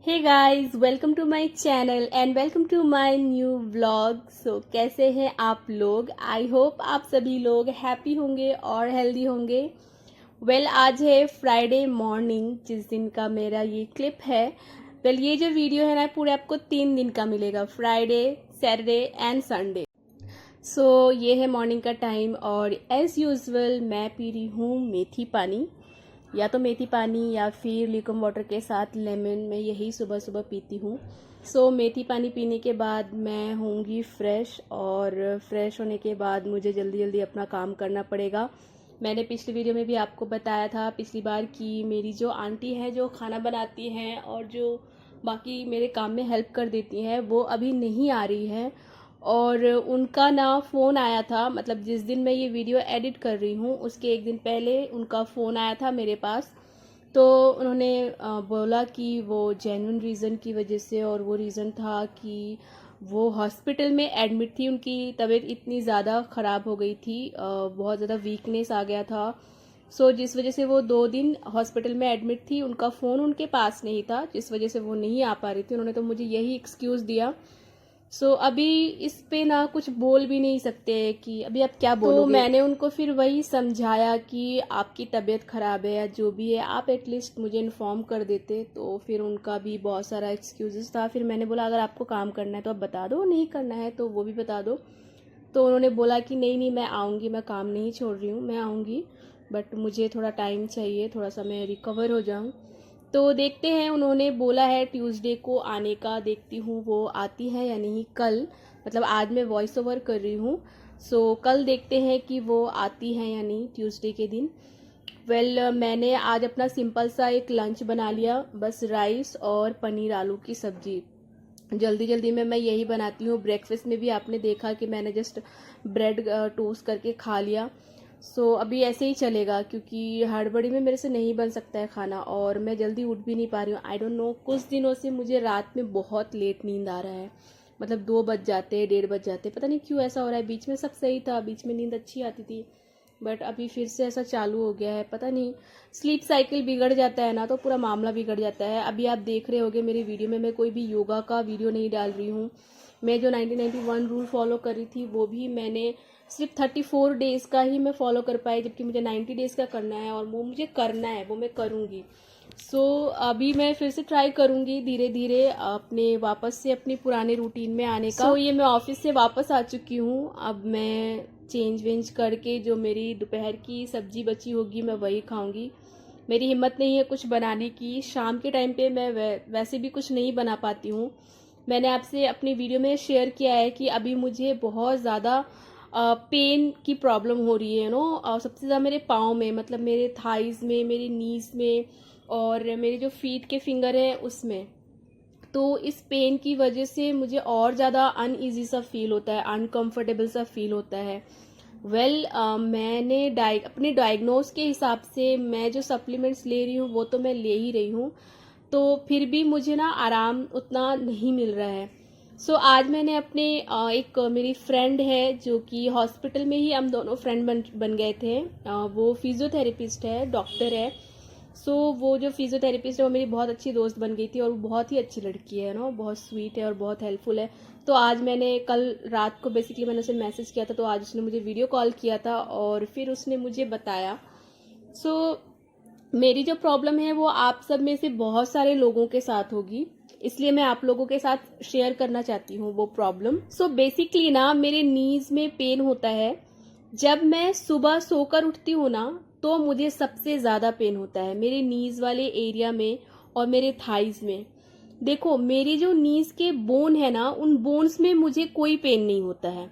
Hey guys, welcome to my channel and welcome to my new vlog. So कैसे हैं आप लोग? I hope आप सभी लोग हैप्पी होंगे और हेल्दी होंगे। आज है फ्राइडे मॉर्निंग, जिस दिन का मेरा ये क्लिप है। ये जो वीडियो है ना, पूरे आपको 3 दिन का मिलेगा, फ्राइडे, सैटरडे एंड संडे। ये है मॉर्निंग का टाइम और एज़ यूजुअल मैं पी रही हूँ मेथी पानी, या तो मेथी पानी या फिर लिक्विड वाटर के साथ लेमन। मैं यही सुबह सुबह पीती हूँ। मेथी पानी पीने के बाद मैं होंगी फ्रेश, और फ्रेश होने के बाद मुझे जल्दी जल्दी अपना काम करना पड़ेगा। मैंने पिछली वीडियो में भी आपको बताया था पिछली बार कि मेरी जो आंटी है जो खाना बनाती हैं और जो बाकी मेरे काम में हेल्प कर देती हैं, वो अभी नहीं आ रही है। और उनका ना फ़ोन आया था, मतलब जिस दिन मैं ये वीडियो एडिट कर रही हूँ उसके एक दिन पहले उनका फ़ोन आया था मेरे पास। तो उन्होंने बोला कि वो जेन्युइन रीज़न की वजह से, और वो रीज़न था कि वो हॉस्पिटल में एडमिट थी। उनकी तबीयत इतनी ज़्यादा ख़राब हो गई थी, बहुत ज़्यादा वीकनेस आ गया था। जिस वजह से वो 2 दिन हॉस्पिटल में एडमिट थी, उनका फ़ोन उनके पास नहीं था, जिस वजह से वो नहीं आ पा रही थी। उन्होंने तो मुझे यही एक्सक्यूज़ दिया। अभी इस पे ना कुछ बोल भी नहीं सकते कि अभी आप क्या बोलोगे। तो मैंने उनको फिर वही समझाया कि आपकी तबीयत ख़राब है या जो भी है, आप एटलीस्ट मुझे इन्फॉर्म कर देते। तो फिर उनका भी बहुत सारा एक्सक्यूजेस था। फिर मैंने बोला अगर आपको काम करना है तो आप बता दो, नहीं करना है तो वो भी बता दो। तो उन्होंने बोला कि नहीं नहीं, मैं आऊँगी, मैं काम नहीं छोड़ रही हूँ, मैं आऊँगी, बट मुझे थोड़ा टाइम चाहिए, थोड़ा सा मैं रिकवर हो जाऊँ। तो देखते हैं, उन्होंने बोला है ट्यूसडे को आने का। देखती हूँ वो आती है या नहीं कल, मतलब आज मैं वॉइस ओवर कर रही हूँ। कल देखते हैं कि वो आती है या नहीं ट्यूसडे के दिन। मैंने आज अपना सिंपल सा एक लंच बना लिया, बस राइस और पनीर आलू की सब्जी। जल्दी जल्दी में मैं यही बनाती हूँ। ब्रेकफास्ट में भी आपने देखा कि मैंने जस्ट ब्रेड टोस्ट करके खा लिया। अभी ऐसे ही चलेगा, क्योंकि हड़बड़ी में मेरे से नहीं बन सकता है खाना, और मैं जल्दी उठ भी नहीं पा रही हूँ। आई डोंट नो, कुछ दिनों से मुझे रात में बहुत लेट नींद आ रहा है, मतलब 2 बज जाते, 1:30 बज जाते, पता नहीं क्यों ऐसा हो रहा है। बीच में सब सही था, बीच में नींद अच्छी आती थी, बट अभी फिर से ऐसा चालू हो गया है, पता नहीं। स्लीप साइकिल बिगड़ जाता है ना, तो पूरा मामला बिगड़ जाता है। अभी आप देख रहे होगे मेरी वीडियो में मैं कोई भी योगा का वीडियो नहीं डाल रही हूँ। मैं जो 1991 रूल फॉलो कर रही थी, वो भी मैंने सिर्फ 34 डेज का ही मैं फॉलो कर पाई, जबकि मुझे 90 डेज का करना है, और वो मुझे करना है, वो मैं करूँगी। अभी मैं फिर से ट्राई करूँगी धीरे धीरे अपने वापस से अपनी पुराने रूटीन में आने का। ये मैं ऑफिस से वापस आ चुकी हूँ। अब मैं चेंज वेंज करके जो मेरी दोपहर की सब्जी बची होगी मैं वही खाऊंगी। मेरी हिम्मत नहीं है कुछ बनाने की। शाम के टाइम पे मैं वैसे भी कुछ नहीं बना पाती हूँ। मैंने आपसे अपनी वीडियो में शेयर किया है कि अभी मुझे बहुत ज़्यादा पेन की प्रॉब्लम हो रही है सबसे ज़्यादा मेरे पाँव में, मतलब मेरे थाइज़ में, मेरे नीज में, और मेरे जो फीट के फिंगर हैं उसमें। तो इस पेन की वजह से मुझे और ज़्यादा अनईजी सा फील होता है, अनकंफर्टेबल सा फील होता है। मैंने अपने डायग्नोज के हिसाब से मैं जो सप्लीमेंट्स ले रही हूँ वो तो मैं ले ही रही हूँ, तो फिर भी मुझे ना आराम उतना नहीं मिल रहा है। आज मैंने अपने एक मेरी फ्रेंड है जो कि हॉस्पिटल में ही हम दोनों फ्रेंड बन गए थे। वो फिजियोथेरेपिस्ट है, डॉक्टर है। वो जो फिजियोथेरेपिस्ट है वो मेरी बहुत अच्छी दोस्त बन गई थी, और वो बहुत ही अच्छी लड़की है बहुत स्वीट है और बहुत हेल्पफुल है। तो आज मैंने कल रात को बेसिकली मैंने उसे मैसेज किया था, तो आज उसने मुझे वीडियो कॉल किया था और फिर उसने मुझे बताया। मेरी जो प्रॉब्लम है वो आप सब में से बहुत सारे लोगों के साथ होगी, इसलिए मैं आप लोगों के साथ शेयर करना चाहती हूँ वो प्रॉब्लम। बेसिकली ना मेरे नीज में पेन होता है। जब मैं सुबह सोकर उठती हूँ ना, तो मुझे सबसे ज़्यादा पेन होता है मेरे नीज वाले एरिया में और मेरे थाइज में। देखो, मेरी जो नीज के बोन है ना, उन बोन्स में मुझे कोई पेन नहीं होता है,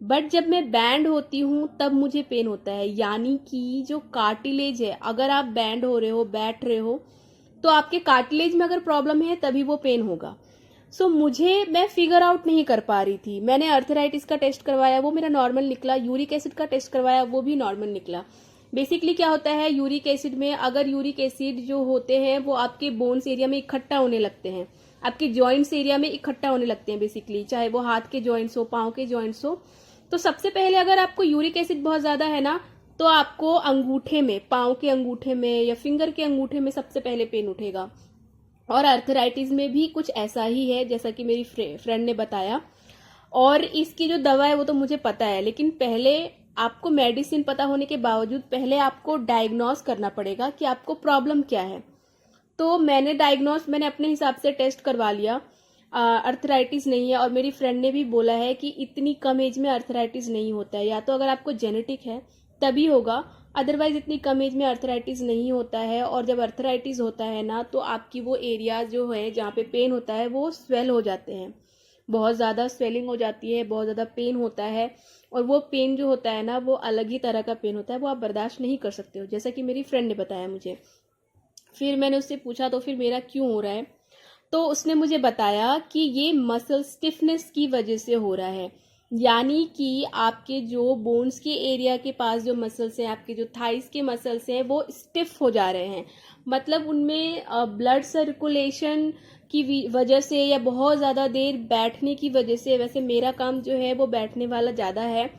बट जब मैं बैंड होती हूँ तब मुझे पेन होता है। यानी कि जो कार्टिलेज है, अगर आप बैंड हो रहे हो, बैठ रहे हो, तो आपके कार्टिलेज में अगर प्रॉब्लम है तभी वो पेन होगा। मैं फिगर आउट नहीं कर पा रही थी। मैंने अर्थराइटिस का टेस्ट करवाया, वो मेरा नॉर्मल निकला। यूरिक एसिड का टेस्ट करवाया, वो भी नॉर्मल निकला। बेसिकली क्या होता है यूरिक एसिड में, अगर यूरिक एसिड जो होते हैं वो आपके बोन्स एरिया में इकट्ठा होने लगते हैं, आपके जॉइंट्स एरिया में इकट्ठा होने लगते हैं बेसिकली, चाहे वो हाथ के जॉइंट्स हो, पाँव के जॉइंट्स हो। तो सबसे पहले अगर आपको यूरिक एसिड बहुत ज्यादा है ना, तो आपको अंगूठे में, पाँव के अंगूठे में या फिंगर के अंगूठे में सबसे पहले पेन उठेगा। और अर्थराइटिस में भी कुछ ऐसा ही है जैसा कि मेरी फ्रेंड ने बताया। और इसकी जो दवा है वो तो मुझे पता है, लेकिन पहले आपको मेडिसिन पता होने के बावजूद पहले आपको डायग्नोस करना पड़ेगा कि आपको प्रॉब्लम क्या है। तो मैंने अपने हिसाब से टेस्ट करवा लिया, अर्थराइटिस नहीं है। और मेरी फ्रेंड ने भी बोला है कि इतनी कम एज में अर्थराइटिस नहीं होता है, या तो अगर आपको जेनेटिक है तभी होगा, अदरवाइज इतनी कम एज में अर्थराइटिस नहीं होता है। और जब अर्थराइटिस होता है ना, तो आपकी वो एरिया जो है जहाँ पे पेन होता है वो स्वेल हो जाते हैं, बहुत ज़्यादा स्वेलिंग हो जाती है, बहुत ज़्यादा पेन होता है। और वो पेन जो होता है ना, वो अलग ही तरह का पेन होता है, वो आप बर्दाश्त नहीं कर सकते हो, जैसा कि मेरी फ्रेंड ने बताया मुझे। फिर मैंने उससे पूछा तो फिर मेरा क्यों हो रहा है, तो उसने मुझे बताया कि ये मसल स्टिफनेस की वजह से हो रहा है। यानी कि आपके जो बोन्स के एरिया के पास जो मसल्स हैं, आपके जो थाइस के मसल्स हैं, वो स्टिफ हो जा रहे हैं। मतलब उनमें ब्लड सर्कुलेशन की वजह से, या बहुत ज़्यादा देर बैठने की वजह से, वैसे मेरा काम जो है वो बैठने वाला ज़्यादा है,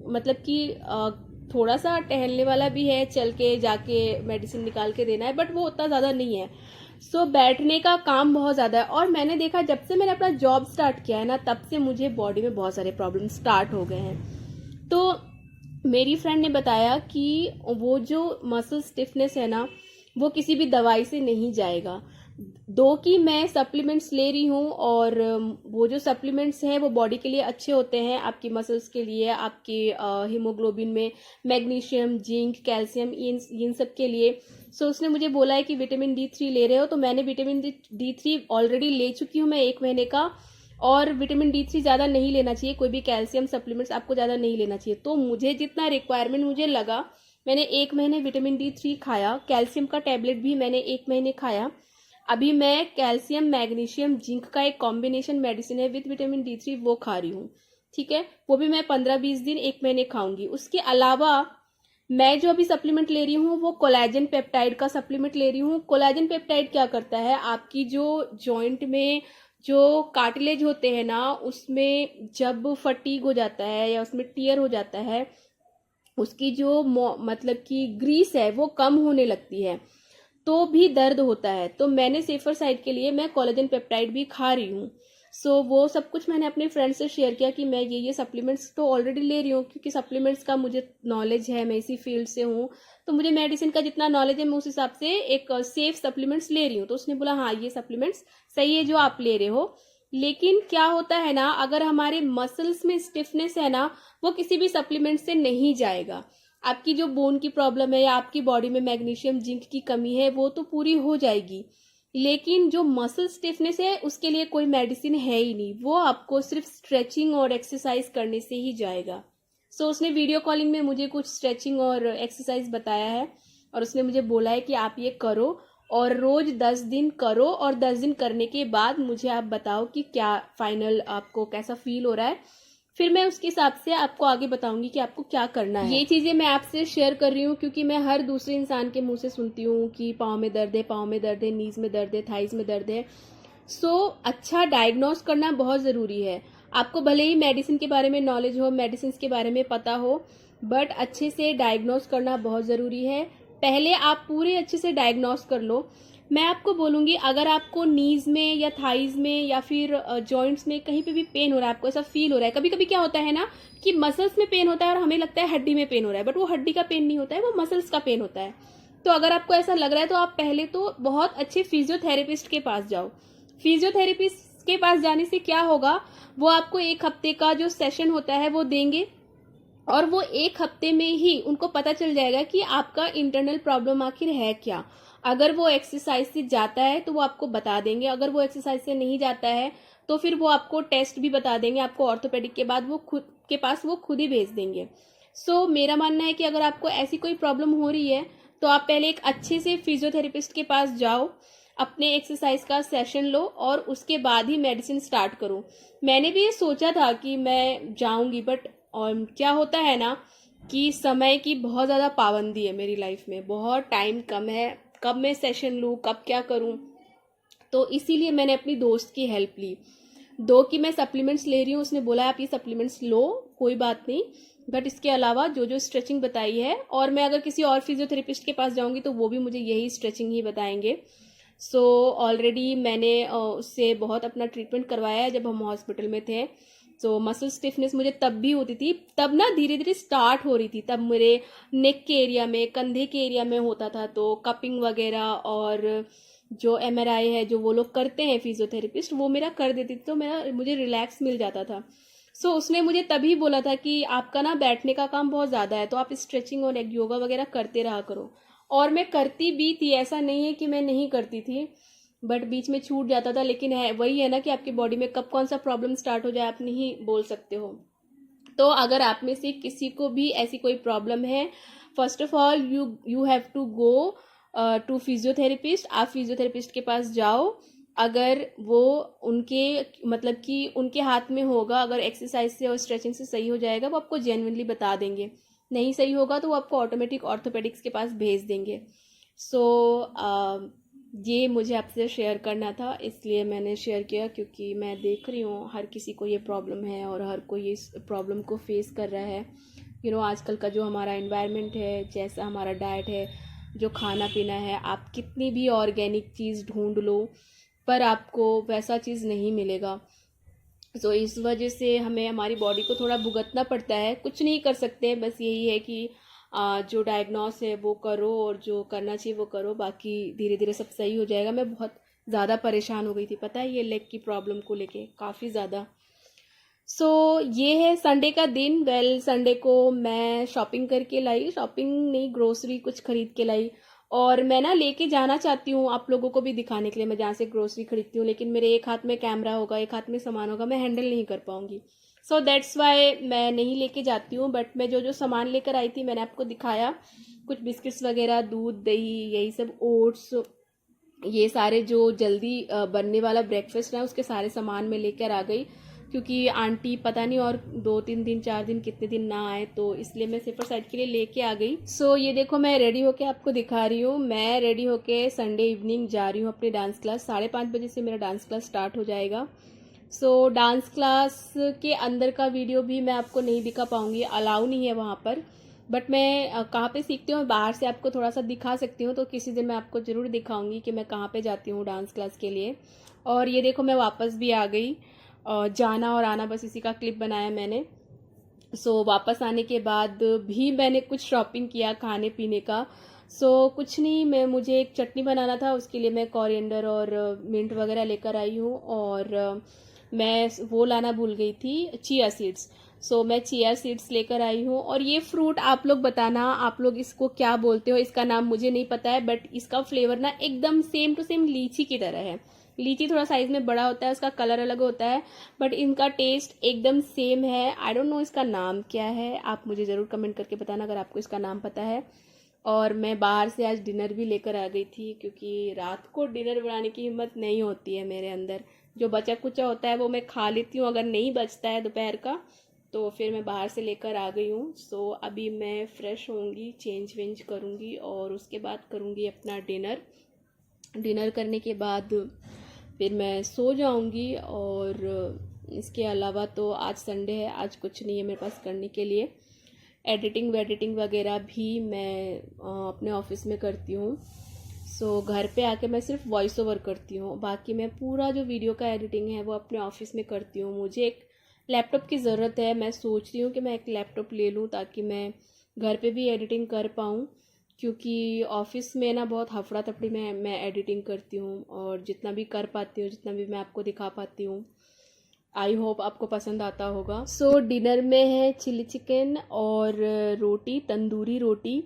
मतलब कि थोड़ा सा टहलने वाला भी है, चल के जाके मेडिसिन निकाल के देना है, बट वो उतना ज़्यादा नहीं है। सो बैठने का काम बहुत ज़्यादा है। और मैंने देखा जब से मैंने अपना जॉब स्टार्ट किया है ना, तब से मुझे बॉडी में बहुत सारे प्रॉब्लम स्टार्ट हो गए हैं। तो मेरी फ्रेंड ने बताया कि वो जो मसल स्टिफनेस है ना, वो किसी भी दवाई से नहीं जाएगा। दो कि मैं सप्लीमेंट्स ले रही हूँ, और वो जो सप्लीमेंट्स हैं वो बॉडी के लिए अच्छे होते हैं, आपकी मसल्स के लिए, आपके हीमोग्लोबिन में मैग्नीशियम, जिंक, कैल्शियम, इन सब के लिए। सो उसने मुझे बोला है कि विटामिन D3 ले रहे हो, तो मैंने विटामिन D3 ऑलरेडी ले चुकी हूँ मैं 1 महीने का। और विटामिन D3 ज़्यादा नहीं लेना चाहिए, कोई भी कैल्शियम सप्लीमेंट्स आपको ज़्यादा नहीं लेना चाहिए। तो मुझे जितना रिक्वायरमेंट मुझे लगा, मैंने 1 महीने विटामिन D3 खाया। कैल्शियम का टैबलेट भी मैंने 1 महीने खाया। अभी मैं कैल्शियम, मैग्नीशियम, जिंक का एक कॉम्बिनेशन मेडिसिन है विद विटामिन D3, वो खा रही हूँ। ठीक है, वो भी मैं 15-20 दिन 1 महीने खाऊंगी। उसके अलावा मैं जो अभी सप्लीमेंट ले रही हूँ वो कोलेजन पेप्टाइड का सप्लीमेंट ले रही हूँ। कोलेजन पेप्टाइड क्या करता है, आपकी जो जॉइंट में जो कार्टिलेज होते हैं ना, उसमें जब फटीग हो जाता है या उसमें टियर हो जाता है, उसकी जो मतलब कि ग्रीस है वो कम होने लगती है, तो भी दर्द होता है। तो मैंने सेफर साइड के लिए मैं कोलेजन पेप्टाइड भी खा रही हूँ। सो वो सब कुछ मैंने अपने फ्रेंड से शेयर किया कि मैं ये सप्लीमेंट्स तो ऑलरेडी ले रही हूँ, क्योंकि सप्लीमेंट्स का मुझे नॉलेज है, मैं इसी फील्ड से हूँ, तो मुझे मेडिसिन का जितना नॉलेज है मैं उस हिसाब से एक सेफ सप्लीमेंट्स ले रही हूँ। तो उसने बोला हाँ, ये सप्लीमेंट्स सही है जो आप ले रहे हो, लेकिन क्या होता है ना, अगर हमारे मसल्स में स्टिफनेस है ना, वो किसी भी सप्लीमेंट से नहीं जाएगा। आपकी जो बोन की प्रॉब्लम है या आपकी बॉडी में मैग्नीशियम, जिंक की कमी है, वो तो पूरी हो जाएगी, लेकिन जो मसल स्टिफनेस है उसके लिए कोई मेडिसिन है ही नहीं, वो आपको सिर्फ स्ट्रेचिंग और एक्सरसाइज करने से ही जाएगा। सो उसने वीडियो कॉलिंग में मुझे कुछ स्ट्रेचिंग और एक्सरसाइज बताया है, और उसने मुझे बोला है कि आप ये करो और रोज 10 दिन करो, और 10 दिन करने के बाद मुझे आप बताओ कि क्या फाइनल आपको कैसा फील हो रहा है। फिर मैं उसके हिसाब से आपको आगे बताऊंगी कि आपको क्या करना है। ये चीजें मैं आपसे शेयर कर रही हूँ क्योंकि मैं हर दूसरे इंसान के मुंह से सुनती हूँ कि पाँव में दर्द है, पाँव में दर्द है, नीज में दर्द है, थाइस में दर्द है। सो अच्छा डायग्नोस करना बहुत ज़रूरी है। आपको भले ही मेडिसिन के बारे में नॉलेज हो, मेडिसिन के बारे में पता हो, बट अच्छे से डायग्नोस करना बहुत ज़रूरी है। पहले आप पूरे अच्छे से डायग्नोस कर लो। मैं आपको बोलूँगी, अगर आपको नीज में या थाइज में या फिर जॉइंट्स में कहीं पे भी पेन हो रहा है, आपको ऐसा फील हो रहा है, कभी कभी क्या होता है ना कि मसल्स में पेन होता है और हमें लगता है हड्डी में पेन हो रहा है, बट वो हड्डी का पेन नहीं होता है, वो मसल्स का पेन होता है। तो अगर आपको ऐसा लग रहा है तो आप पहले तो बहुत अच्छे फिजियोथेरेपिस्ट के पास जाओ। फिजियोथेरेपिस्ट के पास जाने से क्या होगा, वो आपको 1 हफ्ते का जो सेशन होता है वो देंगे, और वो 1 हफ्ते में ही उनको पता चल जाएगा कि आपका इंटरनल प्रॉब्लम आखिर है क्या। अगर वो एक्सरसाइज से जाता है तो वो आपको बता देंगे, अगर वो एक्सरसाइज से नहीं जाता है तो फिर वो आपको टेस्ट भी बता देंगे, आपको ऑर्थोपेडिक के बाद वो खुद के पास वो खुद ही भेज देंगे। सो मेरा मानना है कि अगर आपको ऐसी कोई प्रॉब्लम हो रही है तो आप पहले एक अच्छे से फिजियोथेरेपिस्ट के पास जाओ, अपने एक्सरसाइज का सेशन लो, और उसके बाद ही मेडिसिन स्टार्ट करो। मैंने भी ये सोचा था कि मैं जाऊंगी, बट क्या होता है ना कि समय की बहुत ज़्यादा पाबंदी है मेरी लाइफ में, बहुत टाइम कम है, कब मैं सेशन लूँ, कब क्या करूँ। तो इसीलिए मैंने अपनी दोस्त की हेल्प ली। दो कि मैं सप्लीमेंट्स ले रही हूँ, उसने बोला आप ये सप्लीमेंट्स लो, कोई बात नहीं, बट इसके अलावा जो जो स्ट्रेचिंग बताई है, और मैं अगर किसी और फिजियोथेरेपिस्ट के पास जाऊंगी तो वो भी मुझे यही स्ट्रेचिंग ही बताएंगे। सो ऑलरेडी मैंने उससे बहुत अपना ट्रीटमेंट करवाया है जब हम हॉस्पिटल में थे। सो मसल स्टिफनेस मुझे तब भी होती थी, तब ना धीरे धीरे स्टार्ट हो रही थी, तब मेरे नेक के एरिया में, कंधे के एरिया में होता था। तो कपिंग वगैरह और जो MRI है जो वो लोग करते हैं फिजियोथेरेपिस्ट, वो मेरा कर देती थी, तो मुझे रिलैक्स मिल जाता था। सो उसने मुझे तभी बोला था कि आपका ना बैठने का काम बहुत ज़्यादा है, तो आप स्ट्रेचिंग और योगा वगैरह करते रहा करो। और मैं करती भी थी, ऐसा नहीं है कि मैं नहीं करती थी, बट बीच में छूट जाता था। लेकिन है वही है ना कि आपकी बॉडी में कब कौन सा प्रॉब्लम स्टार्ट हो जाए आप नहीं बोल सकते हो। तो अगर आप में से किसी को भी ऐसी कोई प्रॉब्लम है, first of all you have to go to physiotherapist. आप फिजियोथेरेपिस्ट के पास जाओ, अगर वो उनके मतलब कि उनके हाथ में होगा, अगर एक्सरसाइज से और स्ट्रेचिंग से सही हो जाएगा वो आपको जेन्युइनली बता देंगे, नहीं सही होगा तो वो आपको ऑटोमेटिक ऑर्थोपेडिक्स के पास भेज देंगे। सो ये मुझे आपसे शेयर करना था, इसलिए मैंने शेयर किया, क्योंकि मैं देख रही हूँ हर किसी को ये प्रॉब्लम है और हर कोई इस प्रॉब्लम को फेस कर रहा है। आजकल का जो हमारा एनवायरनमेंट है, जैसा हमारा डाइट है, जो खाना पीना है, आप कितनी भी ऑर्गेनिक चीज़ ढूंढ लो पर आपको वैसा चीज़ नहीं मिलेगा। सो इस वजह से हमें हमारी बॉडी को थोड़ा भुगतना पड़ता है, कुछ नहीं कर सकते, बस यही है कि जो डायग्नोस है वो करो और जो करना चाहिए वो करो, बाकी धीरे धीरे सब सही हो जाएगा। मैं बहुत ज़्यादा परेशान हो गई थी, पता है, ये लेग की प्रॉब्लम को लेके काफ़ी ज़्यादा। सो ये है संडे का दिन। संडे को मैं शॉपिंग करके लाई, शॉपिंग नहीं, ग्रोसरी कुछ खरीद के लाई। और मैं ना लेके जाना चाहती हूँ आप लोगों को भी दिखाने के लिए, मैं जहाँ से ग्रोसरी खरीदती हूँ, लेकिन मेरे एक हाथ में कैमरा होगा, एक हाथ में सामान होगा, मैं हैंडल नहीं कर पाऊंगी। सो दैट्स वाई मैं नहीं लेके जाती हूँ। बट मैं जो जो सामान लेकर आई थी मैंने आपको दिखाया, कुछ बिस्किट्स वगैरह, दूध, दही, यही सब, ओट्स, ये सारे जो जल्दी बनने वाला ब्रेकफास्ट है उसके सारे सामान मैं लेकर आ गई, क्योंकि आंटी पता नहीं और 2-3 दिन 4 दिन कितने दिन ना आए, तो इसलिए मैं सिर्फ साइड के लिए लेके आ गई। सो ये देखो मैं रेडी होके आपको दिखा रही हूँ। मैं रेडी होके संडे इवनिंग जा रही हूँ अपनी डांस क्लास। 5:30 बजे से मेरा डांस क्लास स्टार्ट हो जाएगा। सो डांस क्लास के अंदर का वीडियो भी मैं आपको नहीं दिखा पाऊंगी, अलाउ नहीं है वहाँ पर। बट मैं कहाँ पे सीखती हूँ बाहर से आपको थोड़ा सा दिखा सकती हूँ, तो किसी दिन मैं आपको ज़रूर दिखाऊंगी कि मैं कहाँ पे जाती हूँ डांस क्लास के लिए। और ये देखो मैं वापस भी आ गई, जाना और आना बस इसी का क्लिप बनाया मैंने। सो वापस आने के बाद भी मैंने कुछ शॉपिंग किया खाने पीने का। सो कुछ नहीं, मुझे एक चटनी बनाना था, उसके लिए मैं कोरिएंडर और मिंट वगैरह लेकर आई हूँ। और मैं वो लाना भूल गई थी, चिया सीड्स। सो मैं चिया सीड्स लेकर आई हूँ। और ये फ्रूट आप लोग बताना, आप लोग इसको क्या बोलते हो, इसका नाम मुझे नहीं पता है, बट इसका फ्लेवर ना एकदम सेम टू सेम लीची की तरह है। लीची थोड़ा साइज में बड़ा होता है, उसका कलर अलग होता है, बट इनका टेस्ट एकदम सेम है। आई डोंट नो इसका नाम क्या है, आप मुझे ज़रूर कमेंट करके बताना अगर आपको इसका नाम पता है। और मैं बाहर से आज डिनर भी लेकर आ गई थी, क्योंकि रात को डिनर बनाने की हिम्मत नहीं होती है मेरे अंदर। जो बचा कुचा होता है वो मैं खा लेती हूँ, अगर नहीं बचता है दोपहर का तो फिर मैं बाहर से लेकर आ गई हूँ। सो अभी मैं फ्रेश होंगी, चेंज वेंज करूँगी और उसके बाद करूँगी अपना डिनर। डिनर करने के बाद फिर मैं सो जाऊँगी। और इसके अलावा तो आज संडे है, आज कुछ नहीं है मेरे पास करने के लिए। एडिटिंग वगैरह भी मैं अपने ऑफिस में करती हूँ। सो घर पे आके मैं सिर्फ वॉइस ओवर करती हूँ, बाकी मैं पूरा जो वीडियो का एडिटिंग है वो अपने ऑफिस में करती हूँ। मुझे एक लैपटॉप की ज़रूरत है, मैं सोच रही हूँ कि मैं एक लैपटॉप ले लूँ ताकि मैं घर पे भी एडिटिंग कर पाऊँ, क्योंकि ऑफिस में ना बहुत हफड़ा तफड़ी में मैं एडिटिंग करती हूँ और जितना भी कर पाती हूँ, जितना भी मैं आपको दिखा पाती हूँ, आई होप आपको पसंद आता होगा। सो डिनर में है चिली चिकन और रोटी, तंदूरी रोटी।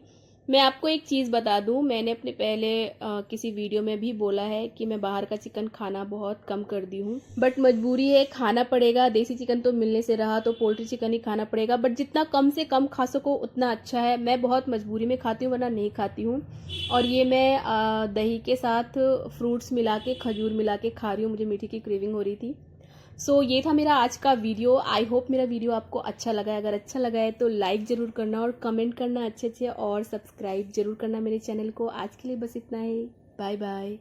मैं आपको एक चीज़ बता दूं, मैंने अपने पहले किसी वीडियो में भी बोला है कि मैं बाहर का चिकन खाना बहुत कम कर दी हूँ, बट मजबूरी है, खाना पड़ेगा। देसी चिकन तो मिलने से रहा तो पोल्ट्री चिकन ही खाना पड़ेगा, बट जितना कम से कम खा सको उतना अच्छा है। मैं बहुत मजबूरी में खाती हूँ वरना नहीं खाती हूँ। और ये मैं दही के साथ फ्रूट्स मिला के, खजूर मिला के खा रही हूँ, मुझे मीठी की क्रेविंग हो रही थी। सो ये था मेरा आज का वीडियो। आई होप मेरा वीडियो आपको अच्छा लगा है। अगर अच्छा लगा है तो लाइक ज़रूर करना और कमेंट करना अच्छे अच्छे, और सब्सक्राइब जरूर करना मेरे चैनल को। आज के लिए बस इतना ही, बाय बाय।